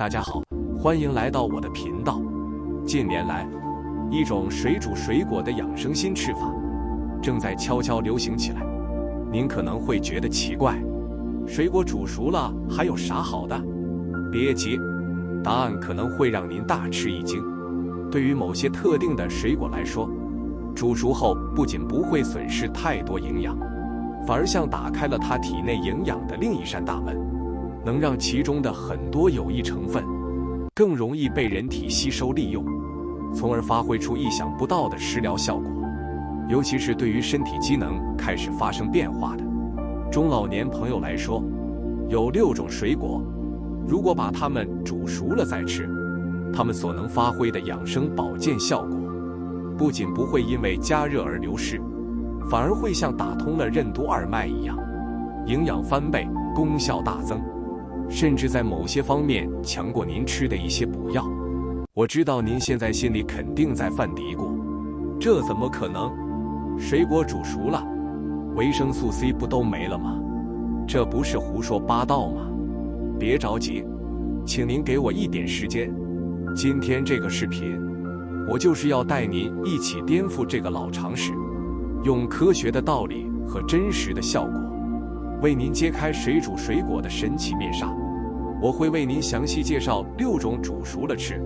大家好，欢迎来到我的频道。近年来，一种水煮水果的养生新吃法正在悄悄流行起来。您可能会觉得奇怪，水果煮熟了还有啥好的？别急，答案可能会让您大吃一惊。对于某些特定的水果来说，煮熟后不仅不会损失太多营养，反而像打开了它体内营养的另一扇大门，能让其中的很多有益成分更容易被人体吸收利用，从而发挥出意想不到的食疗效果。尤其是对于身体机能开始发生变化的中老年朋友来说，有6种水果，如果把它们煮熟了再吃，它们所能发挥的养生保健效果，不仅不会因为加热而流失，反而会像打通了任督二脉一样，营养翻倍，功效大增，甚至在某些方面强过您吃的一些补药。我知道您现在心里肯定在犯嘀咕，这怎么可能？水果煮熟了，维生素 C 不都没了吗？这不是胡说八道吗？别着急，请您给我一点时间。今天这个视频，我就是要带您一起颠覆这个老常识，用科学的道理和真实的效果，为您揭开水煮水果的神奇面纱。我会为您详细介绍6种煮熟了吃，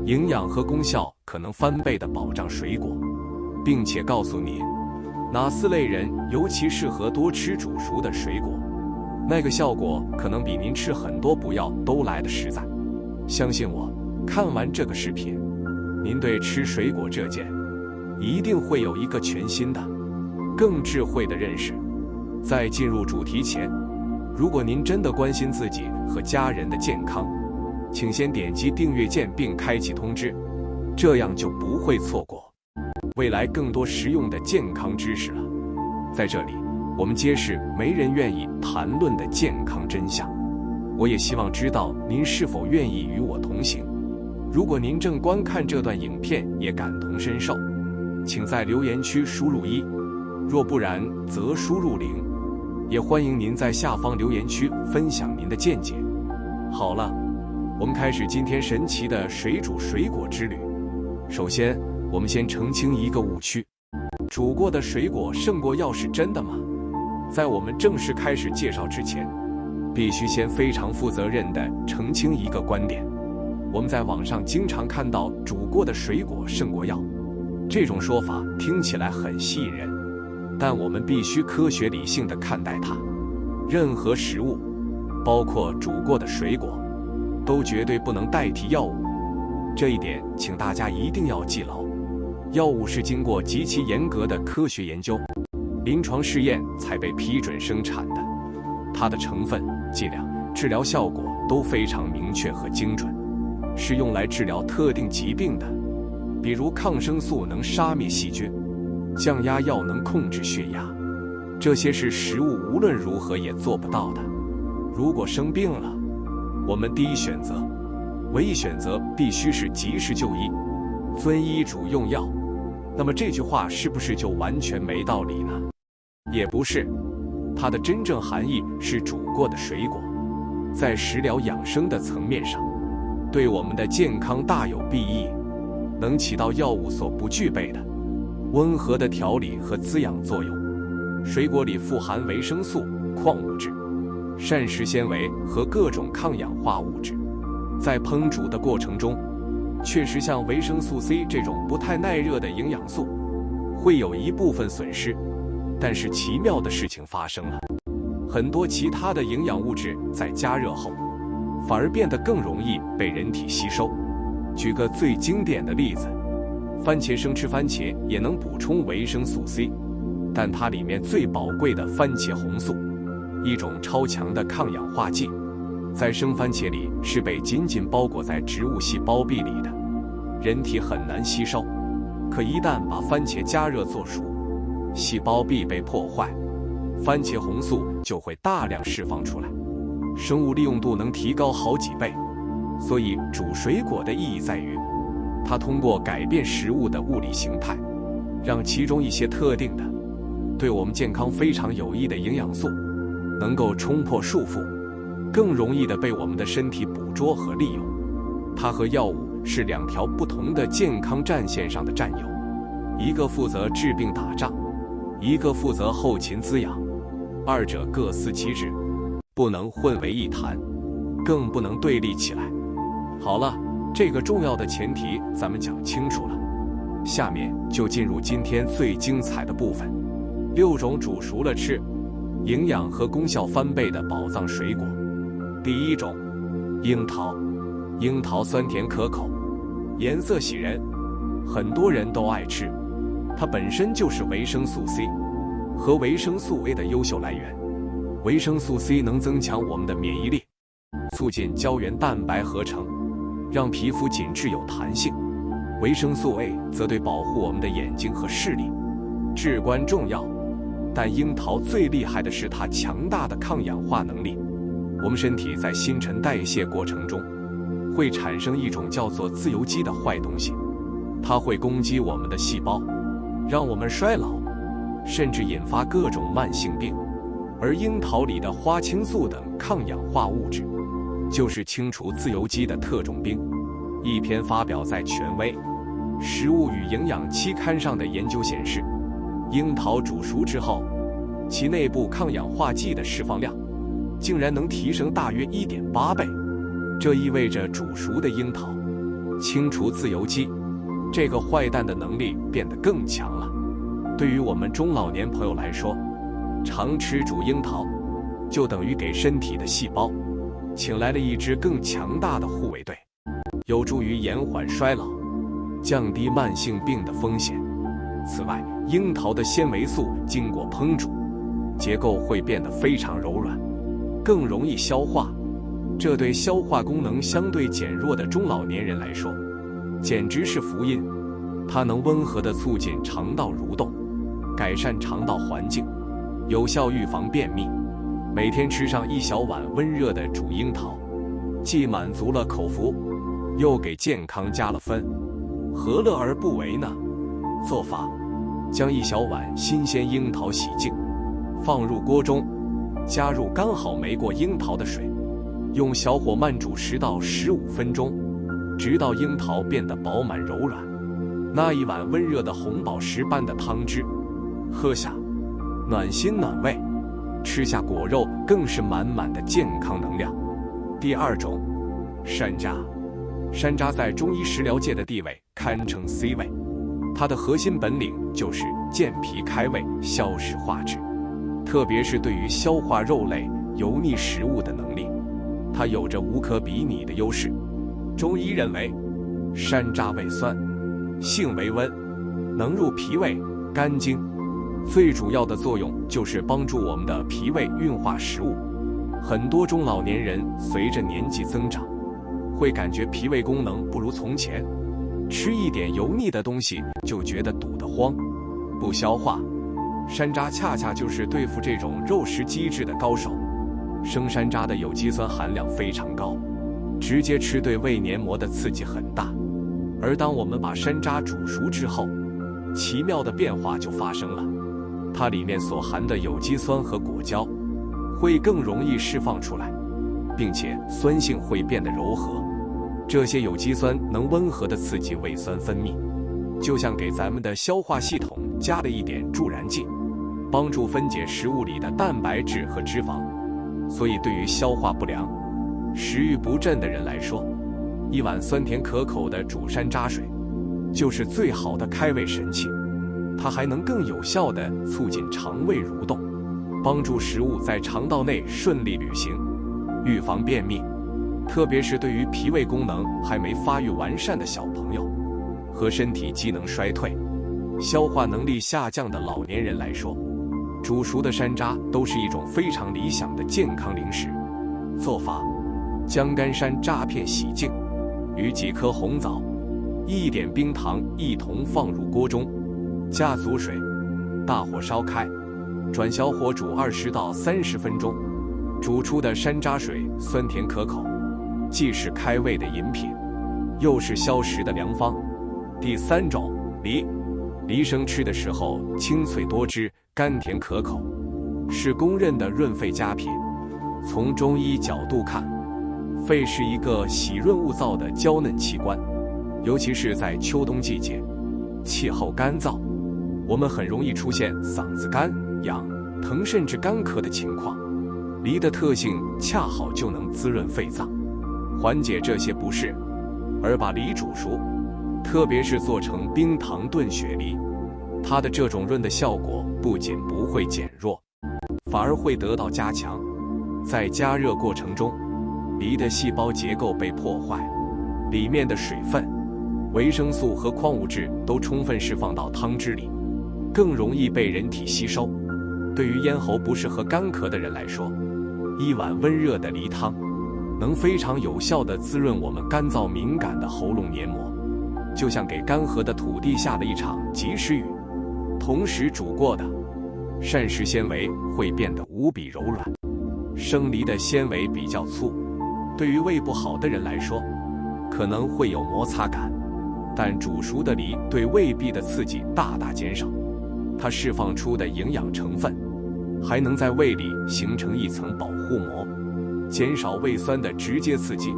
营养和功效可能翻倍的保障水果，并且告诉您哪4类人尤其适合多吃煮熟的水果，那个效果可能比您吃很多补药都来得实在。相信我，看完这个视频，您对吃水果这件一定会有一个全新的、更智慧的认识。在进入主题前，如果您真的关心自己和家人的健康，请先点击订阅键并开启通知，这样就不会错过未来更多实用的健康知识了。在这里，我们揭示没人愿意谈论的健康真相。我也希望知道您是否愿意与我同行。如果您正观看这段影片也感同身受，请在留言区输入1，若不然则输入0。也欢迎您在下方留言区分享您的见解。好了，我们开始今天神奇的水煮水果之旅。首先，我们先澄清一个误区，煮过的水果胜过药是真的吗？在我们正式开始介绍之前，必须先非常负责任地澄清一个观点。我们在网上经常看到煮过的水果胜过药，这种说法听起来很吸引人，但我们必须科学理性地看待它。任何食物，包括煮过的水果，都绝对不能代替药物，这一点请大家一定要记牢。药物是经过极其严格的科学研究、临床试验才被批准生产的，它的成分、剂量、治疗效果都非常明确和精准，是用来治疗特定疾病的，比如抗生素能杀灭细菌，降压药能控制血压，这些是食物无论如何也做不到的。如果生病了，我们第一选择、唯一选择必须是及时就医，遵医嘱用药。那么这句话是不是就完全没道理呢？也不是，它的真正含义是煮过的水果在食疗养生的层面上，对我们的健康大有裨益，能起到药物所不具备的温和的调理和滋养作用。水果里富含维生素、矿物质、膳食纤维和各种抗氧化物质，在烹煮的过程中，确实像维生素 C 这种不太耐热的营养素会有一部分损失，但是奇妙的事情发生了，很多其他的营养物质在加热后反而变得更容易被人体吸收。举个最经典的例子，番茄生吃番茄也能补充维生素 C， 但它里面最宝贵的番茄红素，一种超强的抗氧化剂，在生番茄里是被紧紧包裹在植物细胞壁里的，人体很难吸收。可一旦把番茄加热做熟，细胞壁被破坏，番茄红素就会大量释放出来，生物利用度能提高好几倍。所以煮水果的意义在于，它通过改变食物的物理形态，让其中一些特定的、对我们健康非常有益的营养素能够冲破束缚，更容易地被我们的身体捕捉和利用。它和药物是两条不同的健康战线上的战友，一个负责治病打仗，一个负责后勤滋养，二者各司其职，不能混为一谈，更不能对立起来。好了，这个重要的前提咱们讲清楚了，下面就进入今天最精彩的部分，6种煮熟了吃，营养和功效翻倍的宝藏水果。第1种，樱桃。樱桃酸甜可口，颜色喜人，很多人都爱吃。它本身就是维生素 C 和维生素 A 的优秀来源。维生素 C 能增强我们的免疫力，促进胶原蛋白合成，让皮肤紧致有弹性。维生素 A 则对保护我们的眼睛和视力至关重要。但樱桃最厉害的是它强大的抗氧化能力。我们身体在新陈代谢过程中会产生一种叫做自由基的坏东西，它会攻击我们的细胞，让我们衰老，甚至引发各种慢性病。而樱桃里的花青素等抗氧化物质就是清除自由基的特种兵。一篇发表在权威《食物与营养》期刊上的研究显示，樱桃煮熟之后，其内部抗氧化剂的释放量竟然能提升大约 1.8 倍。这意味着煮熟的樱桃清除自由基这个坏蛋的能力变得更强了。对于我们中老年朋友来说，常吃煮樱桃就等于给身体的细胞请来了一支更强大的护卫队，有助于延缓衰老，降低慢性病的风险。此外，樱桃的纤维素经过烹煮，结构会变得非常柔软，更容易消化。这对消化功能相对减弱的中老年人来说，简直是福音。它能温和地促进肠道蠕动，改善肠道环境，有效预防便秘。每天吃上1小碗温热的煮樱桃，既满足了口福，又给健康加了分，何乐而不为呢？做法：将1小碗新鲜樱桃洗净，放入锅中，加入刚好没过樱桃的水，用小火慢煮10到15分钟，直到樱桃变得饱满柔软。那一碗温热的红宝石般的汤汁，喝下，暖心暖胃；吃下果肉，更是满满的健康能量。第2种，山楂。山楂在中医食疗界的地位堪称 C 位，它的核心本领就是健脾开胃、消食化滞，特别是对于消化肉类、油腻食物的能力，它有着无可比拟的优势。中医认为，山楂味酸，性为温，能入脾胃、肝经，最主要的作用就是帮助我们的脾胃运化食物。很多中老年人随着年纪增长，会感觉脾胃功能不如从前，吃一点油腻的东西就觉得堵得慌，不消化。山楂恰恰就是对付这种肉食机制的高手。生山楂的有机酸含量非常高，直接吃对胃黏膜的刺激很大。而当我们把山楂煮熟之后，奇妙的变化就发生了，它里面所含的有机酸和果胶会更容易释放出来，并且酸性会变得柔和。这些有机酸能温和地刺激胃酸分泌，就像给咱们的消化系统加了一点助燃剂，帮助分解食物里的蛋白质和脂肪。所以对于消化不良、食欲不振的人来说，一碗酸甜可口的煮山楂水就是最好的开胃神器。它还能更有效地促进肠胃蠕动，帮助食物在肠道内顺利旅行，预防便秘。特别是对于脾胃功能还没发育完善的小朋友和身体机能衰退、消化能力下降的老年人来说，煮熟的山楂都是一种非常理想的健康零食。做法：将干山楂片洗净，与几颗红枣、1点冰糖一同放入锅中，加足水，大火烧开，转小火煮20到30分钟。煮出的山楂水酸甜可口，既是开胃的饮品，又是消食的良方。第3种，梨。梨生吃的时候清脆多汁，甘甜可口，是公认的润肺佳品。从中医角度看，肺是一个喜润物燥的娇嫩器官，尤其是在秋冬季节，气候干燥，我们很容易出现嗓子干、痒、疼甚至干咳的情况。梨的特性恰好就能滋润肺脏，缓解这些不适。而把梨煮熟，特别是做成冰糖炖雪梨，它的这种润的效果不仅不会减弱，反而会得到加强。在加热过程中，梨的细胞结构被破坏，里面的水分、维生素和矿物质都充分释放到汤汁里，更容易被人体吸收。对于咽喉不适和干咳的人来说，一碗温热的梨汤能非常有效地滋润我们干燥敏感的喉咙黏膜，就像给干涸的土地下了一场及时雨。同时煮过的膳食纤维会变得无比柔软，生梨的纤维比较粗，对于胃不好的人来说可能会有摩擦感，但煮熟的梨对胃壁的刺激大大减少，它释放出的营养成分还能在胃里形成一层保护膜，减少胃酸的直接刺激。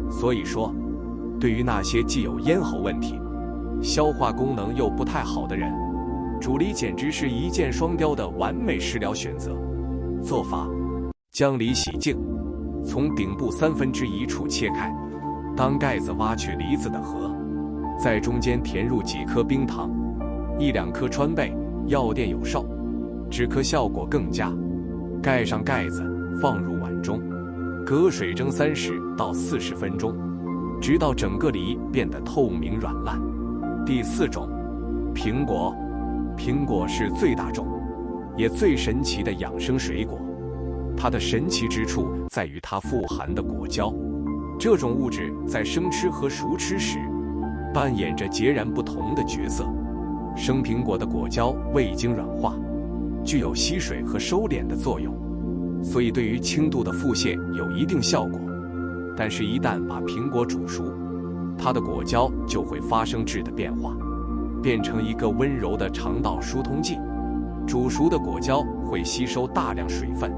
所以说，对于那些既有咽喉问题、消化功能又不太好的人，煮梨简直是一箭双雕的完美食疗选择。做法：将梨洗净，从顶部1/3处切开，当盖子挖去梨子的核，在中间填入几颗冰糖，1-2颗川贝，药店有售，止咳效果更佳。盖上盖子，放入碗中，隔水蒸30到40分钟，直到整个梨变得透明软烂。第4种，苹果。苹果是最大众也最神奇的养生水果，它的神奇之处在于它富含的果胶，这种物质在生吃和熟吃时扮演着截然不同的角色。生苹果的果胶未经软化，具有吸水和收敛的作用，所以对于轻度的腹泻有一定效果。但是一旦把苹果煮熟，它的果胶就会发生质的变化，变成一个温柔的肠道疏通剂。煮熟的果胶会吸收大量水分，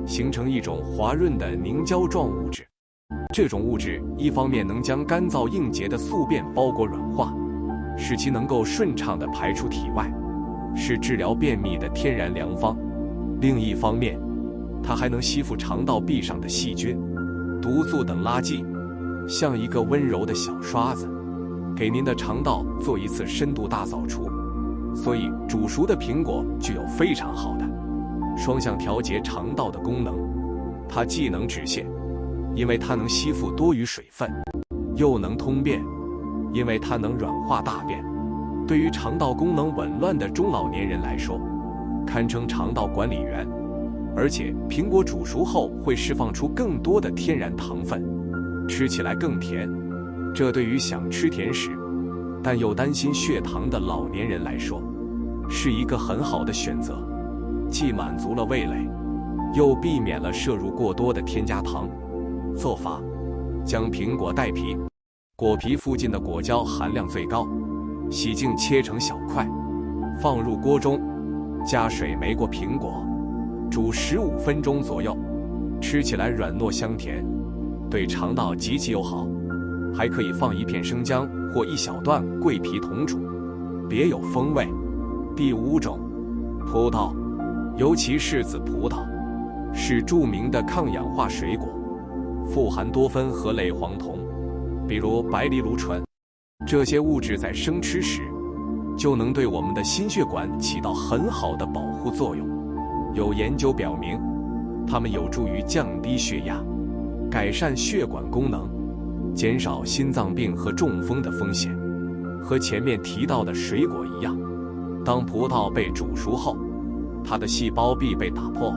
形成一种滑润的凝胶状物质。这种物质一方面能将干燥硬结的宿便包裹软化，使其能够顺畅地排出体外，是治疗便秘的天然良方。另一方面，它还能吸附肠道壁上的细菌、毒素等垃圾，像一个温柔的小刷子，给您的肠道做一次深度大扫除。所以煮熟的苹果具有非常好的双向调节肠道的功能，它既能止泻，因为它能吸附多余水分，又能通便，因为它能软化大便。对于肠道功能紊乱的中老年人来说，堪称肠道管理员。而且苹果煮熟后会释放出更多的天然糖分，吃起来更甜，这对于想吃甜食但又担心血糖的老年人来说是一个很好的选择，既满足了味蕾，又避免了摄入过多的添加糖。做法：将苹果带皮，果皮附近的果胶含量最高，洗净切成小块，放入锅中，加水没过苹果，煮15分钟左右，吃起来软糯香甜，对肠道极其友好。还可以放一片生姜或一小段桂皮同煮，别有风味。第5种，葡萄，尤其是紫葡萄，是著名的抗氧化水果，富含多酚和类黄酮，比如白藜芦醇，这些物质在生吃时就能对我们的心血管起到很好的保护作用。有研究表明，它们有助于降低血压，改善血管功能，减少心脏病和中风的风险。和前面提到的水果一样，当葡萄被煮熟后，它的细胞壁被打破，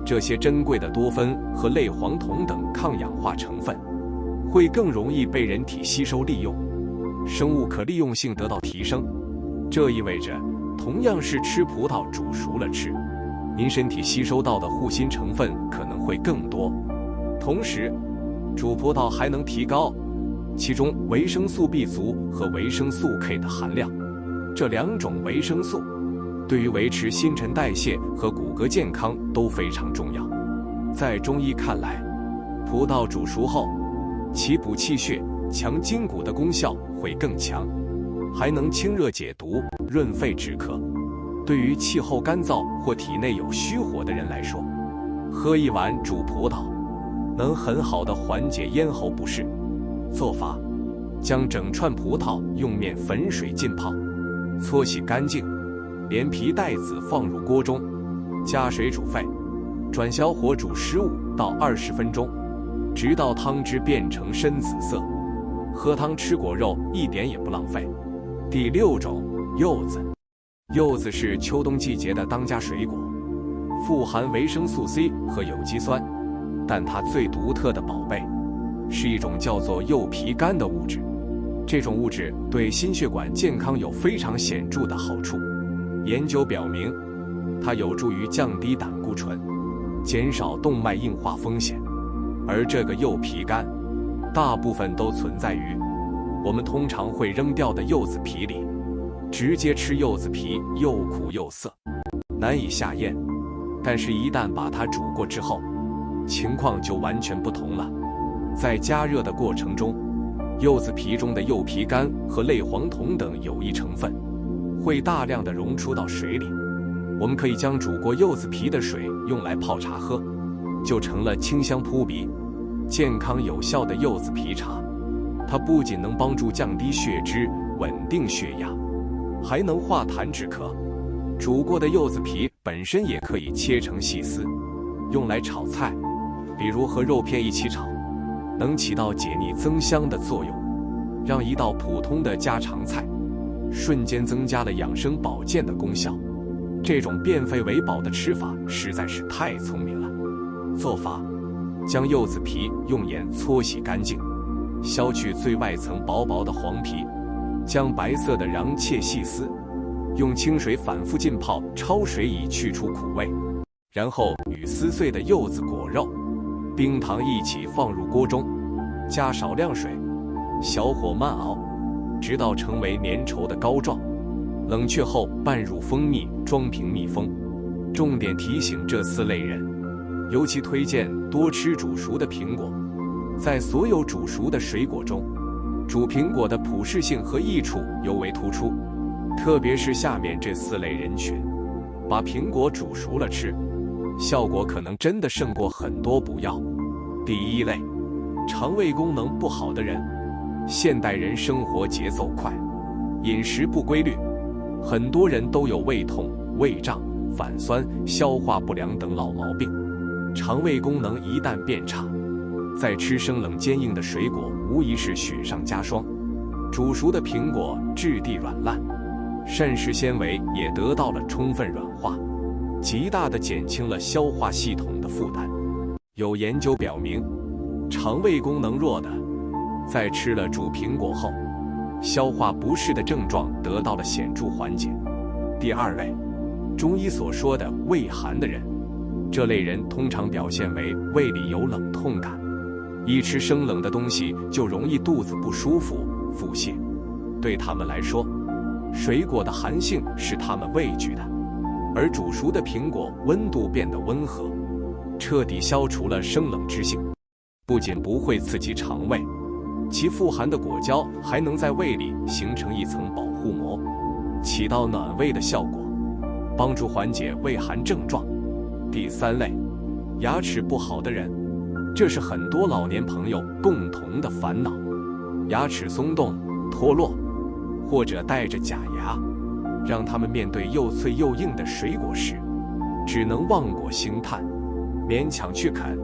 这些珍贵的多酚和类黄酮等抗氧化成分会更容易被人体吸收利用，生物可利用性得到提升。这意味着同样是吃葡萄煮熟了吃，您身体吸收到的护心成分可能会更多。同时煮葡萄还能提高其中维生素 B 族和维生素 K 的含量，这2种维生素对于维持新陈代谢和骨骼健康都非常重要。在中医看来，葡萄煮熟后，其补气血、强筋骨的功效会更强，还能清热解毒、润肺止咳。对于气候干燥或体内有虚火的人来说，喝一碗煮葡萄能很好的缓解咽喉不适。做法：将整串葡萄用面粉水浸泡，搓洗干净，连皮带籽放入锅中，加水煮沸，转小火煮15到20分钟，直到汤汁变成深紫色。喝汤吃果肉一点也不浪费。第6种，柚子。柚子是秋冬季节的当家水果，富含维生素 C 和有机酸，但它最独特的宝贝是一种叫做柚皮苷的物质。这种物质对心血管健康有非常显著的好处。研究表明，它有助于降低胆固醇，减少动脉硬化风险。而这个柚皮苷大部分都存在于我们通常会扔掉的柚子皮里。直接吃柚子皮又苦又涩，难以下咽，但是一旦把它煮过之后，情况就完全不同了。在加热的过程中，柚子皮中的柚皮苷和类黄酮等有益成分会大量的溶出到水里。我们可以将煮过柚子皮的水用来泡茶喝，就成了清香扑鼻、健康有效的柚子皮茶。它不仅能帮助降低血脂、稳定血压，还能化痰止咳。煮过的柚子皮本身也可以切成细丝，用来炒菜，比如和肉片一起炒，能起到解腻增香的作用，让一道普通的家常菜瞬间增加了养生保健的功效。这种变废为宝的吃法实在是太聪明了。做法：将柚子皮用盐搓洗干净，削去最外层薄薄的黄皮，将白色的瓤切细丝，用清水反复浸泡焯水以去除苦味，然后与撕碎的柚子果肉、冰糖一起放入锅中，加少量水，小火慢熬，直到成为粘稠的膏状。冷却后拌入蜂蜜，装瓶密封。重点提醒这4类人，尤其推荐多吃煮熟的苹果。在所有煮熟的水果中，煮苹果的普适性和益处尤为突出，特别是下面这4类人群，把苹果煮熟了吃，效果可能真的胜过很多补药。第1类，肠胃功能不好的人。现代人生活节奏快，饮食不规律，很多人都有胃痛、胃胀、反酸、消化不良等老毛病。肠胃功能一旦变差，再吃生冷坚硬的水果无疑是雪上加霜。煮熟的苹果质地软烂，膳食纤维也得到了充分软化，极大地减轻了消化系统的负担。有研究表明，肠胃功能弱的在吃了煮苹果后，消化不适的症状得到了显著缓解。第2类，中医所说的胃寒的人。这类人通常表现为胃里有冷痛感，一吃生冷的东西就容易肚子不舒服、腹泻。对他们来说，水果的寒性是他们畏惧的，而煮熟的苹果温度变得温和，彻底消除了生冷之性，不仅不会刺激肠胃，其富含的果胶还能在胃里形成一层保护膜，起到暖胃的效果，帮助缓解胃寒症状。第3类，牙齿不好的人。这是很多老年朋友共同的烦恼，牙齿松动、脱落，或者带着假牙，让他们面对又脆又硬的水果时，只能望过兴叹，勉强去啃，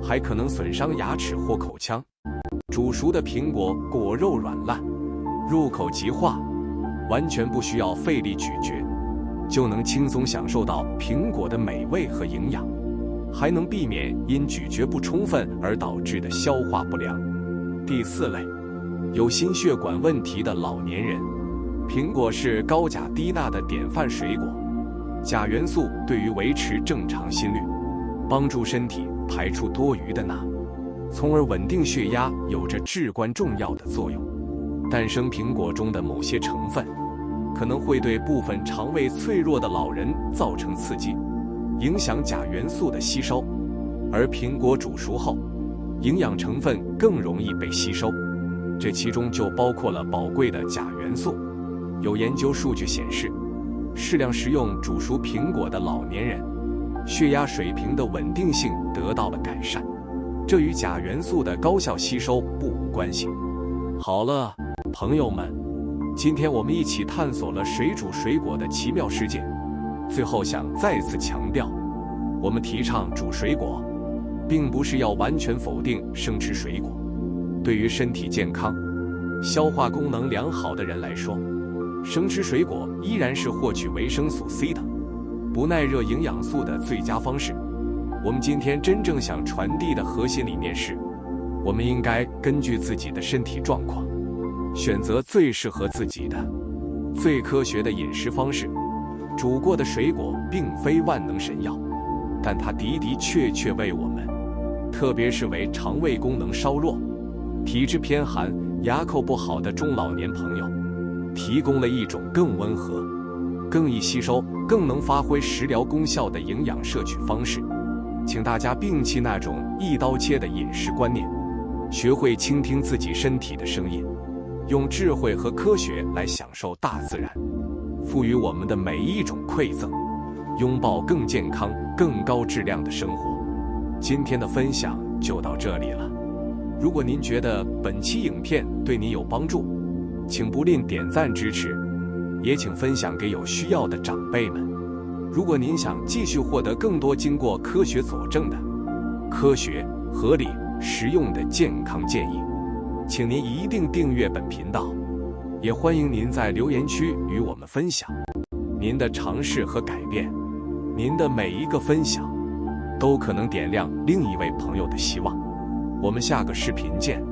还可能损伤牙齿或口腔。煮熟的苹果果肉软烂，入口即化，完全不需要费力咀嚼，就能轻松享受到苹果的美味和营养，还能避免因咀嚼不充分而导致的消化不良。第4类，有心血管问题的老年人。苹果是高钾低钠的典范水果，钾元素对于维持正常心率，帮助身体排出多余的钠，从而稳定血压，有着至关重要的作用。但生苹果中的某些成分可能会对部分肠胃脆弱的老人造成刺激，影响钾元素的吸收。而苹果煮熟后，营养成分更容易被吸收，这其中就包括了宝贵的钾元素。有研究数据显示，适量食用煮熟苹果的老年人，血压水平的稳定性得到了改善，这与钾元素的高效吸收不无关系。好了，朋友们，今天我们一起探索了水煮水果的奇妙世界。最后想再次强调，我们提倡煮水果，并不是要完全否定生吃水果。对于身体健康、消化功能良好的人来说，生吃水果依然是获取维生素 C 的不耐热营养素的最佳方式。我们今天真正想传递的核心理念是，我们应该根据自己的身体状况，选择最适合自己的、最科学的饮食方式。煮过的水果并非万能神药，但它的确为我们，特别是为肠胃功能稍弱、体质偏寒、牙口不好的中老年朋友，提供了一种更温和、更易吸收、更能发挥食疗功效的营养摄取方式。请大家摒弃那种一刀切的饮食观念，学会倾听自己身体的声音，用智慧和科学来享受大自然赋予我们的每一种馈赠，拥抱更健康、更高质量的生活。今天的分享就到这里了。如果您觉得本期影片对您有帮助，请不吝点赞支持，也请分享给有需要的长辈们。如果您想继续获得更多经过科学佐证的科学、合理、实用的健康建议，请您一定订阅本频道。也欢迎您在留言区与我们分享您的尝试和改变，您的每一个分享都可能点亮另一位朋友的希望。我们下个视频见。